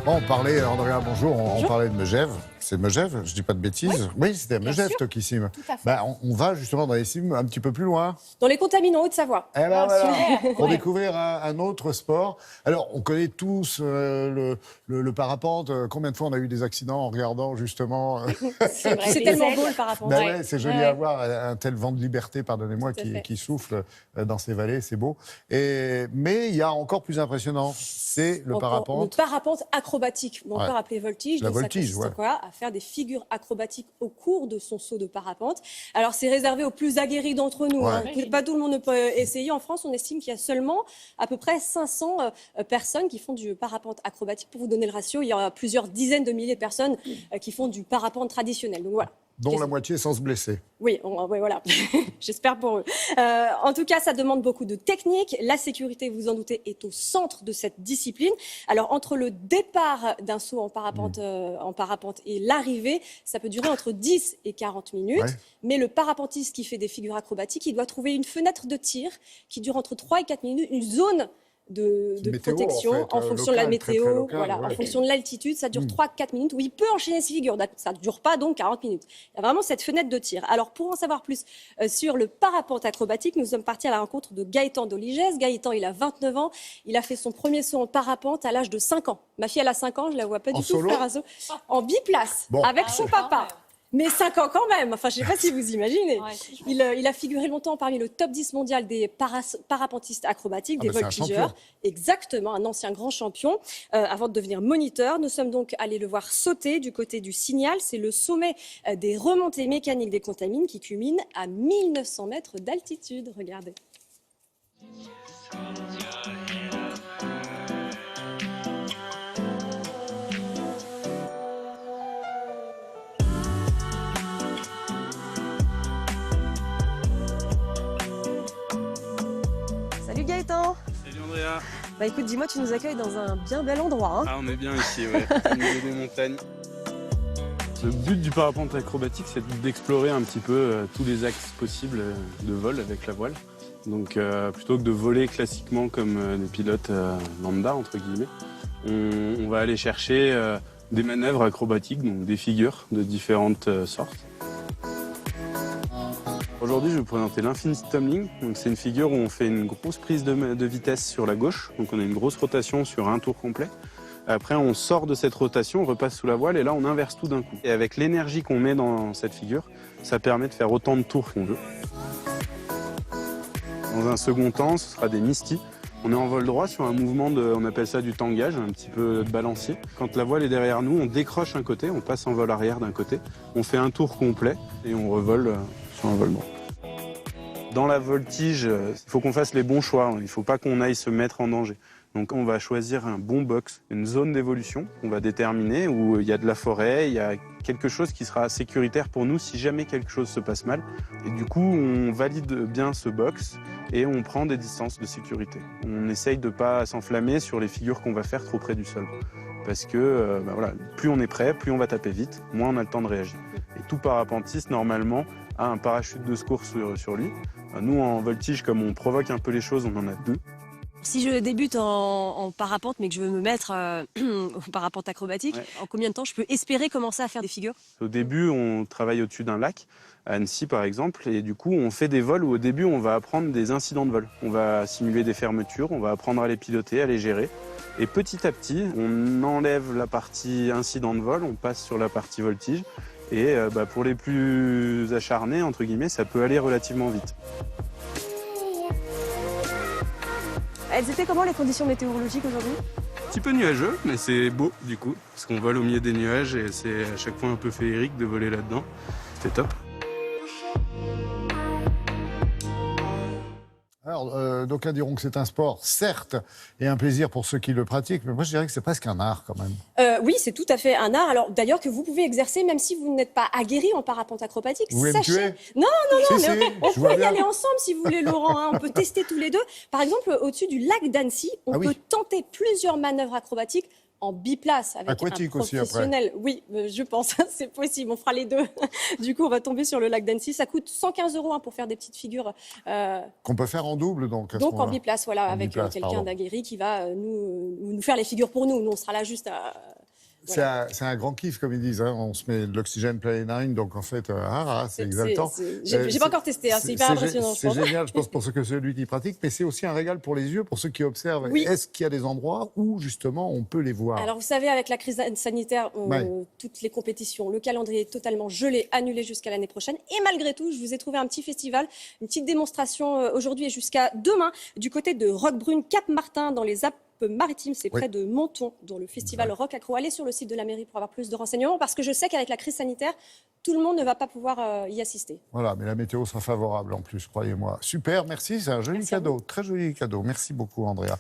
Bon, on parlait, Andrea, bonjour, on Bonjour. parlait de Megève. C'est Megève, je dis pas de bêtises. Oui, c'était à bien Megève, sûr. Tokissime. Tout à fait. Bah, on va justement dans les cimes un petit peu plus loin. Dans les Contamines, en Haute-Savoie. Eh ben voilà, super. pour Ouais. découvrir un autre sport. Alors, on connaît tous le parapente. Combien de fois on a eu des accidents en regardant justement C'est vrai. C'est tellement beau le parapente. Ben ouais, c'est joli Ouais. à voir, un tel vent de liberté, pardonnez-moi, Tout à fait. qui souffle dans ces vallées, c'est beau. Mais il y a encore plus impressionnant, c'est le Encore parapente. Le parapente acrobatique, ou encore Ouais. appelé voltige. La Donc voltige, ça consiste ouais. en quoi? À faire des figures acrobatiques au cours de son saut de parapente. Alors c'est réservé aux plus aguerris d'entre nous. Ouais. Hein. Pas tout le monde ne peut essayer. En France, on estime qu'il y a seulement à peu près 500 personnes qui font du parapente acrobatique. Pour vous donner le ratio, il y a plusieurs dizaines de milliers de personnes qui font du parapente traditionnel. Donc voilà. Dont la moitié sans se blesser. Oui, ouais, voilà. J'espère pour eux. En tout cas, ça demande beaucoup de technique. La sécurité, vous en doutez, est au centre de cette discipline. Alors, entre le départ d'un saut en parapente et l'arrivée, ça peut durer entre 10 et 40 minutes. Ouais. Mais le parapentiste qui fait des figures acrobatiques, il doit trouver une fenêtre de tir qui dure entre 3 et 4 minutes, une zone de Météo, protection en fait, fonction de la local, très, météo, très local, voilà, ouais. en fonction de l'altitude, ça dure 3-4 minutes où il peut enchaîner ses figures. Ça ne dure pas donc 40 minutes. Il y a vraiment cette fenêtre de tir. Alors pour en savoir plus sur le parapente acrobatique, nous sommes partis à la rencontre de Gaëtan Doligès. Gaëtan, il a 29 ans. Il a fait son premier saut en parapente à l'âge de 5 ans. Ma fille, elle a 5 ans, je la vois pas En du tout solo faire un saut. En biplace, Bon. avec son papa. Mais 5 ans quand même, enfin je ne sais pas si vous imaginez. Ouais, Il a figuré longtemps parmi le top 10 mondial des parapentistes acrobatiques, des bah, c'est un voltigeurs. champion. Exactement, un ancien grand champion. Avant de devenir moniteur, nous sommes donc allés le voir sauter du côté du Signal. C'est le sommet des remontées mécaniques des Contamines qui culmine à 1900 mètres d'altitude. Regardez. Salut Gaëtan. Salut Andrea. Bah écoute, dis-moi, tu nous accueilles dans un bien bel endroit. Hein. Ah, on est bien ici, ouais, au milieu des montagnes. Le but du parapente acrobatique, c'est d'explorer un petit peu tous les axes possibles de vol avec la voile. Donc plutôt que de voler classiquement comme des pilotes lambda, entre guillemets, on va aller chercher des manœuvres acrobatiques, donc des figures de différentes sortes. Aujourd'hui, je vais vous présenter l'Infinity Tumbling. Donc, c'est une figure où on fait une grosse prise de vitesse sur la gauche. Donc, on a une grosse rotation sur un tour complet. Après, on sort de cette rotation, on repasse sous la voile et là, on inverse tout d'un coup. Et avec l'énergie qu'on met dans cette figure, ça permet de faire autant de tours qu'on veut. Dans un second temps, ce sera des Misty. On est en vol droit sur un mouvement on appelle ça du tangage, un petit peu de balancier. Quand la voile est derrière nous, on décroche un côté, on passe en vol arrière d'un côté, on fait un tour complet et on revole sur un vol droit. Dans la voltige, il faut qu'on fasse les bons choix, il ne faut pas qu'on aille se mettre en danger. Donc on va choisir un bon box, une zone d'évolution qu'on va déterminer où il y a de la forêt, il y a quelque chose qui sera sécuritaire pour nous si jamais quelque chose se passe mal. Et du coup, on valide bien ce box et on prend des distances de sécurité. On essaye de ne pas s'enflammer sur les figures qu'on va faire trop près du sol. Parce que voilà, plus on est prêt, plus on va taper vite, moins on a le temps de réagir. Et tout parapentiste, normalement, a un parachute de secours sur lui. Nous, en voltige, comme on provoque un peu les choses, on en a 2. Si je débute en parapente, mais que je veux me mettre au parapente acrobatique, Ouais. en combien de temps je peux espérer commencer à faire des figures? Au début, on travaille au-dessus d'un lac, à Annecy par exemple, et du coup, on fait des vols où au début, on va apprendre des incidents de vol. On va simuler des fermetures, on va apprendre à les piloter, à les gérer. Et petit à petit, on enlève la partie incident de vol, on passe sur la partie voltige. Et pour les plus acharnés, entre guillemets, ça peut aller relativement vite. Elles étaient comment les conditions météorologiques aujourd'hui? Un petit peu nuageux, mais c'est beau du coup, parce qu'on vole au milieu des nuages et c'est à chaque fois un peu féerique de voler là-dedans. C'était top. Alors, d'aucuns diront que c'est un sport, certes, et un plaisir pour ceux qui le pratiquent, mais moi je dirais que c'est presque un art quand même. Oui, c'est tout à fait un art. Alors d'ailleurs que vous pouvez exercer même si vous n'êtes pas aguerri en parapente acrobatique. Vous voulez me Sachez. tuer? Non, Si, mais si, on je vois pourrait y bien. aller ensemble si vous voulez, Laurent. Hein. On peut tester tous les deux. Par exemple, au-dessus du lac d'Annecy, on Ah oui. peut tenter plusieurs manœuvres acrobatiques en biplace avec Aquatique un aussi, après. professionnel. Oui, je pense, c'est possible, on fera les deux. Du coup, on va tomber sur le lac d'Annecy. Ça coûte 115 € pour faire des petites figures. Qu'on peut faire en double, donc. À ce Donc en moment-là. biplace, voilà, En avec biplace, quelqu'un pardon. d'aguerri qui va nous faire les figures pour nous. Nous, on sera là juste à... Voilà. C'est un grand kiff, comme ils disent. Hein. On se met de l'oxygène plein les narines, donc en fait, c'est exaltant. J'ai pas encore testé, hein, c'est hyper impressionnant, je C'est pense. génial, je pense, pour ceux que celui qui pratique, mais c'est aussi un régal pour les yeux, pour ceux qui observent. Oui. Est-ce qu'il y a des endroits où, justement, on peut les voir? Alors, vous savez, avec la crise sanitaire, Ouais. toutes les compétitions, le calendrier est totalement gelé, annulé jusqu'à l'année prochaine. Et malgré tout, je vous ai trouvé un petit festival, une petite démonstration aujourd'hui et jusqu'à demain du côté de Roquebrune, Cap-Martin, dans les Alpes-Maritimes. C'est Oui. près de Menton, dans le festival Rock Accro. Allez sur le site de la mairie pour avoir plus de renseignements, parce que je sais qu'avec la crise sanitaire, tout le monde ne va pas pouvoir y assister. Voilà, mais la météo sera favorable en plus, croyez-moi. Super, merci, c'est un joli Merci à cadeau, très joli cadeau. Merci beaucoup, Andrea.